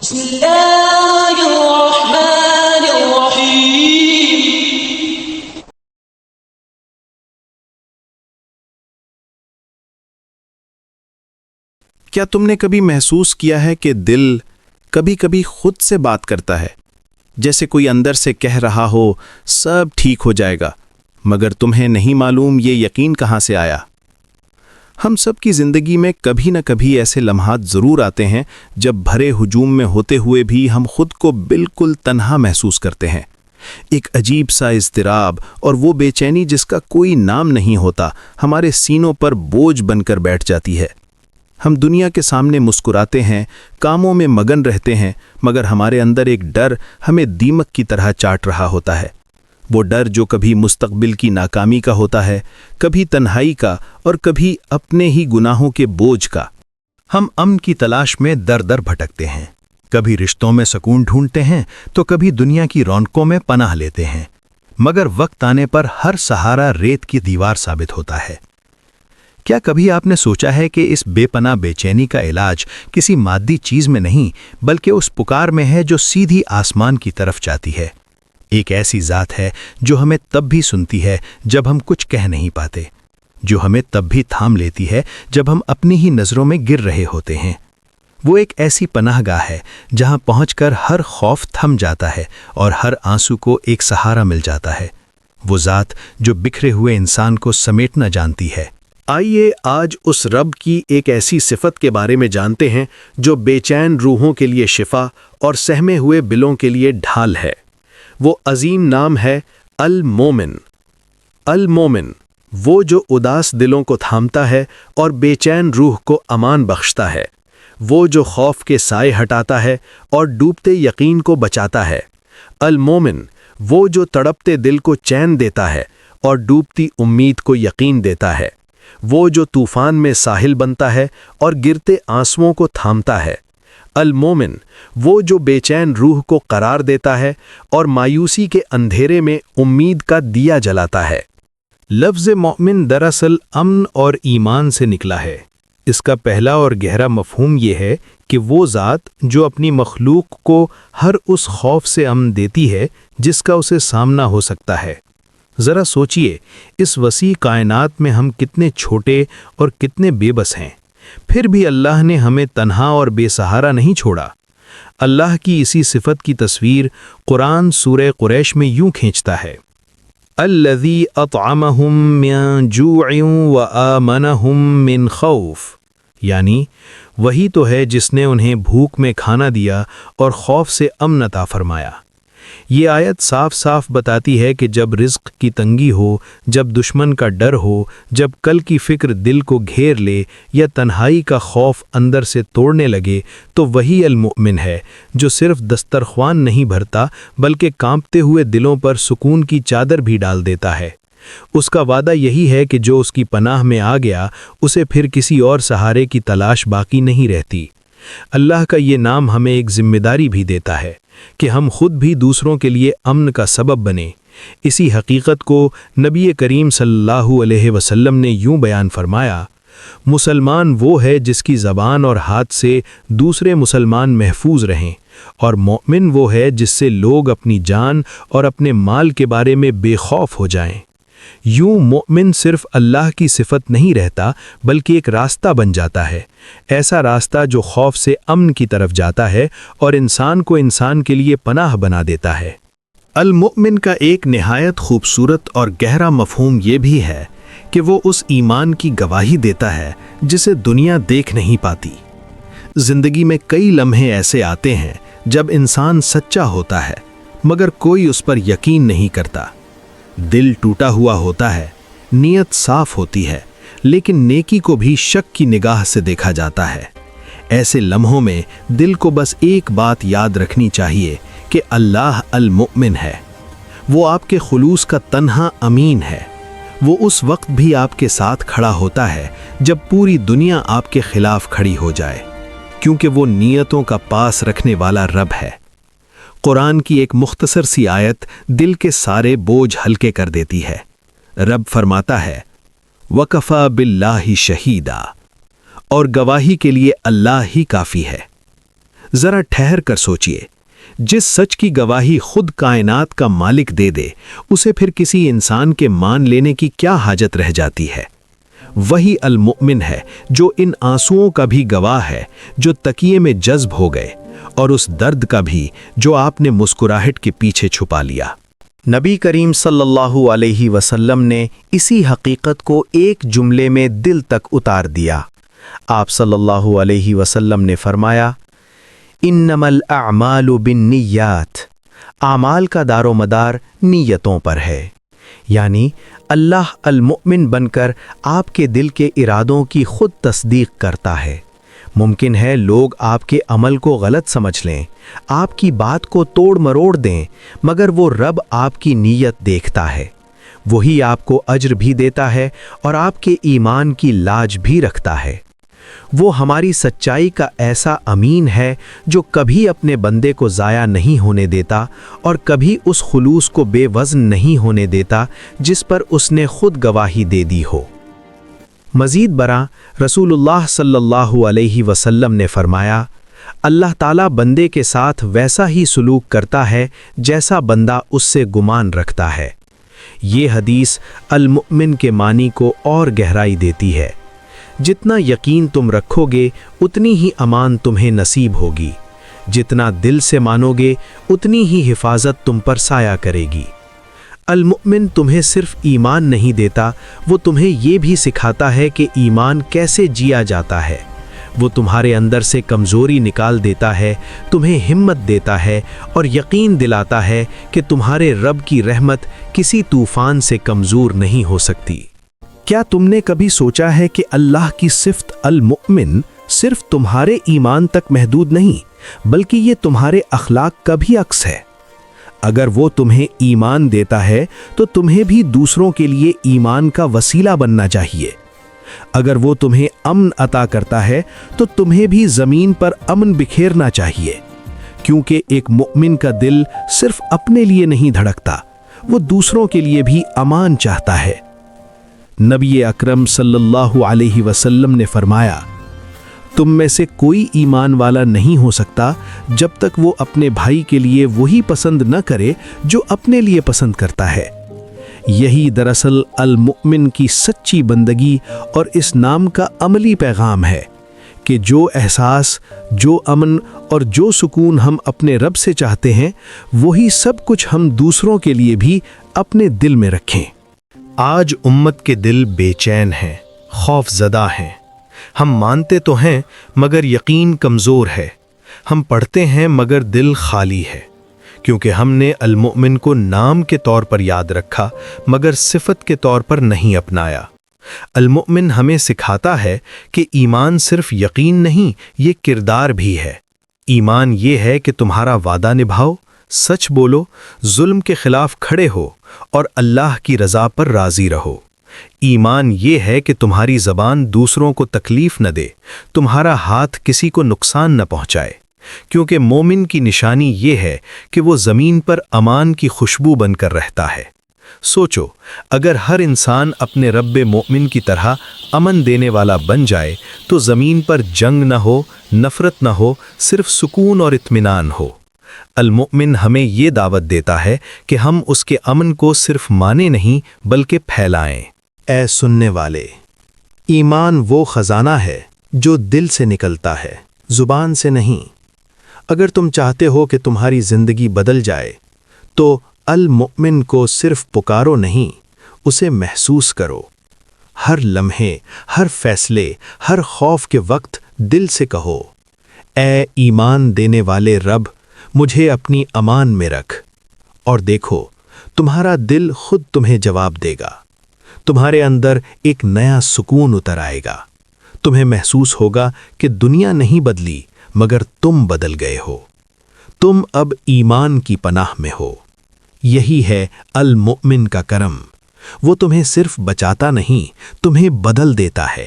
بسم اللہ الرحمن الرحیم۔ کیا تم نے کبھی محسوس کیا ہے کہ دل کبھی کبھی خود سے بات کرتا ہے، جیسے کوئی اندر سے کہہ رہا ہو سب ٹھیک ہو جائے گا، مگر تمہیں نہیں معلوم یہ یقین کہاں سے آیا؟ ہم سب کی زندگی میں کبھی نہ کبھی ایسے لمحات ضرور آتے ہیں جب بھرے ہجوم میں ہوتے ہوئے بھی ہم خود کو بالکل تنہا محسوس کرتے ہیں۔ ایک عجیب سا اضطراب اور وہ بے چینی جس کا کوئی نام نہیں ہوتا ہمارے سینوں پر بوجھ بن کر بیٹھ جاتی ہے۔ ہم دنیا کے سامنے مسکراتے ہیں، کاموں میں مگن رہتے ہیں، مگر ہمارے اندر ایک ڈر ہمیں دیمک کی طرح چاٹ رہا ہوتا ہے۔ وہ ڈر جو کبھی مستقبل کی ناکامی کا ہوتا ہے، کبھی تنہائی کا اور کبھی اپنے ہی گناہوں کے بوجھ کا۔ ہم امن کی تلاش میں در در بھٹکتے ہیں، کبھی رشتوں میں سکون ڈھونڈتے ہیں تو کبھی دنیا کی رونقوں میں پناہ لیتے ہیں، مگر وقت آنے پر ہر سہارا ریت کی دیوار ثابت ہوتا ہے۔ کیا کبھی آپ نے سوچا ہے کہ اس بے پناہ بے چینی کا علاج کسی مادی چیز میں نہیں بلکہ اس پکار میں ہے جو سیدھی آسمان کی طرف جاتی ہے؟ ایک ایسی ذات ہے جو ہمیں تب بھی سنتی ہے جب ہم کچھ کہہ نہیں پاتے، جو ہمیں تب بھی تھام لیتی ہے جب ہم اپنی ہی نظروں میں گر رہے ہوتے ہیں۔ وہ ایک ایسی پناہ گاہ ہے جہاں پہنچ کر ہر خوف تھم جاتا ہے اور ہر آنسو کو ایک سہارا مل جاتا ہے۔ وہ ذات جو بکھرے ہوئے انسان کو سمیٹنا جانتی ہے۔ آئیے آج اس رب کی ایک ایسی صفت کے بارے میں جانتے ہیں جو بے چین روحوں کے لیے شفا اور سہمے ہوئے دلوں کے لیے ڈھال ہے۔ وہ عظیم نام ہے المومن۔ المومن، وہ جو اداس دلوں کو تھامتا ہے اور بے چین روح کو امان بخشتا ہے، وہ جو خوف کے سائے ہٹاتا ہے اور ڈوبتے یقین کو بچاتا ہے۔ المومن، وہ جو تڑپتے دل کو چین دیتا ہے اور ڈوبتی امید کو یقین دیتا ہے، وہ جو طوفان میں ساحل بنتا ہے اور گرتے آنسوؤں کو تھامتا ہے۔ المومن، وہ جو بے چین روح کو قرار دیتا ہے اور مایوسی کے اندھیرے میں امید کا دیا جلاتا ہے۔ لفظ مومن دراصل امن اور ایمان سے نکلا ہے۔ اس کا پہلا اور گہرا مفہوم یہ ہے کہ وہ ذات جو اپنی مخلوق کو ہر اس خوف سے امن دیتی ہے جس کا اسے سامنا ہو سکتا ہے۔ ذرا سوچئے، اس وسیع کائنات میں ہم کتنے چھوٹے اور کتنے بے بس ہیں، پھر بھی اللہ نے ہمیں تنہا اور بے سہارا نہیں چھوڑا۔ اللہ کی اسی صفت کی تصویر قرآن سورہ قریش میں یوں کھینچتا ہے: الذی اطعمہم من جوع وآمنہم من خوف، یعنی وہی تو ہے جس نے انہیں بھوک میں کھانا دیا اور خوف سے امن عطا فرمایا۔ یہ آیت صاف صاف بتاتی ہے کہ جب رزق کی تنگی ہو، جب دشمن کا ڈر ہو، جب کل کی فکر دل کو گھیر لے یا تنہائی کا خوف اندر سے توڑنے لگے، تو وہی المؤمن ہے جو صرف دسترخوان نہیں بھرتا بلکہ کانپتے ہوئے دلوں پر سکون کی چادر بھی ڈال دیتا ہے۔ اس کا وعدہ یہی ہے کہ جو اس کی پناہ میں آ گیا اسے پھر کسی اور سہارے کی تلاش باقی نہیں رہتی۔ اللہ کا یہ نام ہمیں ایک ذمہ داری بھی دیتا ہے کہ ہم خود بھی دوسروں کے لیے امن کا سبب بنیں۔ اسی حقیقت کو نبی کریم صلی اللہ علیہ وسلم نے یوں بیان فرمایا: مسلمان وہ ہے جس کی زبان اور ہاتھ سے دوسرے مسلمان محفوظ رہیں، اور مومن وہ ہے جس سے لوگ اپنی جان اور اپنے مال کے بارے میں بے خوف ہو جائیں۔ یوں مومن صرف اللہ کی صفت نہیں رہتا بلکہ ایک راستہ بن جاتا ہے، ایسا راستہ جو خوف سے امن کی طرف جاتا ہے اور انسان کو انسان کے لیے پناہ بنا دیتا ہے۔ المؤمن کا ایک نہایت خوبصورت اور گہرا مفہوم یہ بھی ہے کہ وہ اس ایمان کی گواہی دیتا ہے جسے دنیا دیکھ نہیں پاتی۔ زندگی میں کئی لمحے ایسے آتے ہیں جب انسان سچا ہوتا ہے مگر کوئی اس پر یقین نہیں کرتا۔ دل ٹوٹا ہوا ہوتا ہے، نیت صاف ہوتی ہے، لیکن نیکی کو بھی شک کی نگاہ سے دیکھا جاتا ہے۔ ایسے لمحوں میں دل کو بس ایک بات یاد رکھنی چاہیے کہ اللہ المؤمن ہے۔ وہ آپ کے خلوص کا تنہا امین ہے۔ وہ اس وقت بھی آپ کے ساتھ کھڑا ہوتا ہے جب پوری دنیا آپ کے خلاف کھڑی ہو جائے، کیونکہ وہ نیتوں کا پاس رکھنے والا رب ہے۔ قرآن کی ایک مختصر سی آیت دل کے سارے بوجھ ہلکے کر دیتی ہے۔ رب فرماتا ہے: وَكَفَى بِاللَّهِ شَهِيدًا، اور گواہی کے لیے اللہ ہی کافی ہے۔ ذرا ٹھہر کر سوچئے، جس سچ کی گواہی خود کائنات کا مالک دے دے، اسے پھر کسی انسان کے مان لینے کی کیا حاجت رہ جاتی ہے؟ وہی المؤمن ہے جو ان آنسوؤں کا بھی گواہ ہے جو تکیے میں جذب ہو گئے، اور اس درد کا بھی جو آپ نے مسکراہٹ کے پیچھے چھپا لیا۔ نبی کریم صلی اللہ علیہ وسلم نے اسی حقیقت کو ایک جملے میں دل تک اتار دیا۔ آپ صلی اللہ علیہ وسلم نے فرمایا، انما الاعمال بالنیات، اعمال کا دار و مدار نیتوں پر ہے، یعنی اللہ المؤمن بن کر آپ کے دل کے ارادوں کی خود تصدیق کرتا ہے۔ ممکن ہے لوگ آپ کے عمل کو غلط سمجھ لیں، آپ کی بات کو توڑ مروڑ دیں، مگر وہ رب آپ کی نیت دیکھتا ہے، وہی آپ کو اجر بھی دیتا ہے اور آپ کے ایمان کی لاج بھی رکھتا ہے۔ وہ ہماری سچائی کا ایسا امین ہے جو کبھی اپنے بندے کو ضائع نہیں ہونے دیتا اور کبھی اس خلوص کو بے وزن نہیں ہونے دیتا جس پر اس نے خود گواہی دے دی ہو۔ مزید برآں رسول اللہ صلی اللہ علیہ وسلم نے فرمایا، اللہ تعالیٰ بندے کے ساتھ ویسا ہی سلوک کرتا ہے جیسا بندہ اس سے گمان رکھتا ہے۔ یہ حدیث المؤمن کے معنی کو اور گہرائی دیتی ہے۔ جتنا یقین تم رکھو گے اتنی ہی امان تمہیں نصیب ہوگی، جتنا دل سے مانو گے اتنی ہی حفاظت تم پر سایہ کرے گی۔ المؤمن تمہیں صرف ایمان نہیں دیتا، وہ تمہیں یہ بھی سکھاتا ہے کہ ایمان کیسے جیا جاتا ہے۔ وہ تمہارے اندر سے کمزوری نکال دیتا ہے، تمہیں ہمت دیتا ہے اور یقین دلاتا ہے کہ تمہارے رب کی رحمت کسی طوفان سے کمزور نہیں ہو سکتی۔ کیا تم نے کبھی سوچا ہے کہ اللہ کی صفت المؤمن صرف تمہارے ایمان تک محدود نہیں، بلکہ یہ تمہارے اخلاق کا بھی عکس ہے؟ اگر وہ تمہیں ایمان دیتا ہے تو تمہیں بھی دوسروں کے لیے ایمان کا وسیلہ بننا چاہیے۔ اگر وہ تمہیں امن عطا کرتا ہے تو تمہیں بھی زمین پر امن بکھیرنا چاہیے، کیونکہ ایک مؤمن کا دل صرف اپنے لیے نہیں دھڑکتا، وہ دوسروں کے لیے بھی امان چاہتا ہے۔ نبی اکرم صلی اللہ علیہ وسلم نے فرمایا، تم میں سے کوئی ایمان والا نہیں ہو سکتا جب تک وہ اپنے بھائی کے لیے وہی پسند نہ کرے جو اپنے لیے پسند کرتا ہے۔ یہی دراصل المؤمن کی سچی بندگی اور اس نام کا عملی پیغام ہے کہ جو احساس، جو امن اور جو سکون ہم اپنے رب سے چاہتے ہیں، وہی سب کچھ ہم دوسروں کے لیے بھی اپنے دل میں رکھیں۔ آج امت کے دل بے چین ہیں، خوف زدہ ہیں۔ ہم مانتے تو ہیں مگر یقین کمزور ہے، ہم پڑھتے ہیں مگر دل خالی ہے، کیونکہ ہم نے المؤمن کو نام کے طور پر یاد رکھا مگر صفت کے طور پر نہیں اپنایا۔ المؤمن ہمیں سکھاتا ہے کہ ایمان صرف یقین نہیں، یہ کردار بھی ہے۔ ایمان یہ ہے کہ تمہارا وعدہ نبھاؤ، سچ بولو، ظلم کے خلاف کھڑے ہو اور اللہ کی رضا پر راضی رہو۔ ایمان یہ ہے کہ تمہاری زبان دوسروں کو تکلیف نہ دے، تمہارا ہاتھ کسی کو نقصان نہ پہنچائے، کیونکہ مومن کی نشانی یہ ہے کہ وہ زمین پر امان کی خوشبو بن کر رہتا ہے۔ سوچو، اگر ہر انسان اپنے رب مومن کی طرح امن دینے والا بن جائے تو زمین پر جنگ نہ ہو، نفرت نہ ہو، صرف سکون اور اطمینان ہو۔ المؤمن ہمیں یہ دعوت دیتا ہے کہ ہم اس کے امن کو صرف مانے نہیں بلکہ پھیلائیں۔ اے سننے والے، ایمان وہ خزانہ ہے جو دل سے نکلتا ہے، زبان سے نہیں۔ اگر تم چاہتے ہو کہ تمہاری زندگی بدل جائے تو المؤمن کو صرف پکارو نہیں، اسے محسوس کرو۔ ہر لمحے، ہر فیصلے، ہر خوف کے وقت دل سے کہو، اے ایمان دینے والے رب، مجھے اپنی امان میں رکھ، اور دیکھو تمہارا دل خود تمہیں جواب دے گا۔ تمہارے اندر ایک نیا سکون اتر آئے گا، تمہیں محسوس ہوگا کہ دنیا نہیں بدلی مگر تم بدل گئے ہو، تم اب ایمان کی پناہ میں ہو۔ یہی ہے المؤمن کا کرم، وہ تمہیں صرف بچاتا نہیں، تمہیں بدل دیتا ہے۔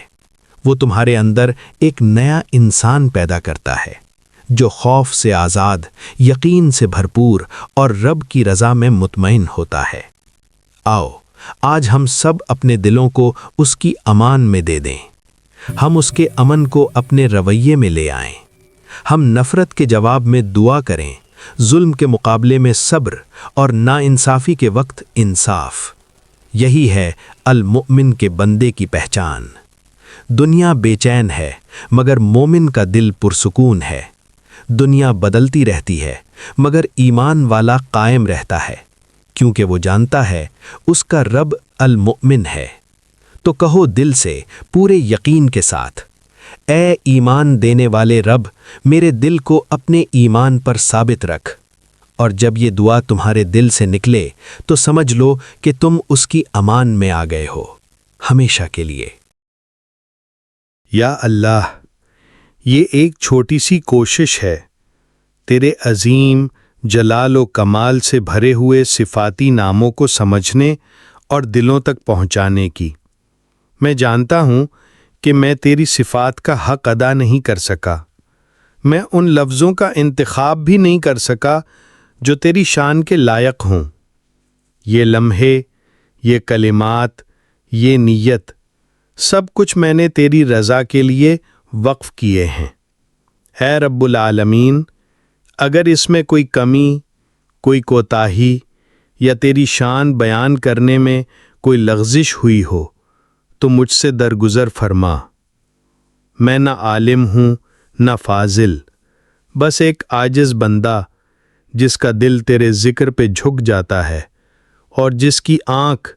وہ تمہارے اندر ایک نیا انسان پیدا کرتا ہے جو خوف سے آزاد، یقین سے بھرپور اور رب کی رضا میں مطمئن ہوتا ہے۔ آؤ آج ہم سب اپنے دلوں کو اس کی امان میں دے دیں، ہم اس کے امن کو اپنے رویے میں لے آئیں، ہم نفرت کے جواب میں دعا کریں، ظلم کے مقابلے میں صبر اور ناانصافی کے وقت انصاف۔ یہی ہے المؤمن کے بندے کی پہچان۔ دنیا بے چین ہے مگر مومن کا دل پرسکون ہے۔ دنیا بدلتی رہتی ہے مگر ایمان والا قائم رہتا ہے، کیونکہ وہ جانتا ہے اس کا رب المؤمن ہے۔ تو کہو دل سے پورے یقین کے ساتھ، اے ایمان دینے والے رب، میرے دل کو اپنے ایمان پر ثابت رکھ۔ اور جب یہ دعا تمہارے دل سے نکلے تو سمجھ لو کہ تم اس کی امان میں آ گئے ہو، ہمیشہ کے لیے۔ یا اللہ، یہ ایک چھوٹی سی کوشش ہے تیرے عظیم جلال و کمال سے بھرے ہوئے صفاتی ناموں کو سمجھنے اور دلوں تک پہنچانے کی۔ میں جانتا ہوں کہ میں تیری صفات کا حق ادا نہیں کر سکا، میں ان لفظوں کا انتخاب بھی نہیں کر سکا جو تیری شان کے لائق ہوں۔ یہ لمحے، یہ کلمات، یہ نیت، سب کچھ میں نے تیری رضا کے لیے وقف کیے ہیں۔ اے رب العالمین، اگر اس میں کوئی کمی، کوئی کوتاہی یا تیری شان بیان کرنے میں کوئی لغزش ہوئی ہو تو مجھ سے درگزر فرما۔ میں نہ عالم ہوں نہ فاضل، بس ایک عاجز بندہ جس کا دل تیرے ذکر پہ جھک جاتا ہے اور جس کی آنکھ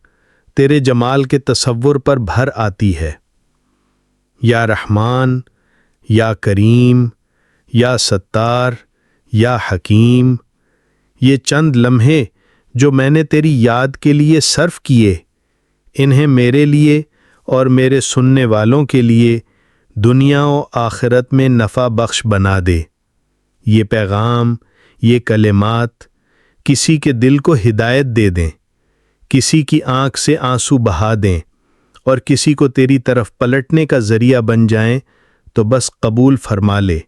تیرے جمال کے تصور پر بھر آتی ہے۔ یا رحمان، یا کریم، یا ستار، یا حکیم، یہ چند لمحے جو میں نے تیری یاد کے لیے صرف کیے، انہیں میرے لیے اور میرے سننے والوں کے لیے دنیا و آخرت میں نفع بخش بنا دے۔ یہ پیغام، یہ کلمات کسی کے دل کو ہدایت دے دیں، کسی کی آنکھ سے آنسو بہا دیں اور کسی کو تیری طرف پلٹنے کا ذریعہ بن جائیں تو بس قبول فرما لے۔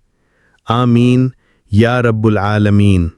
آمین یا رب العالمین۔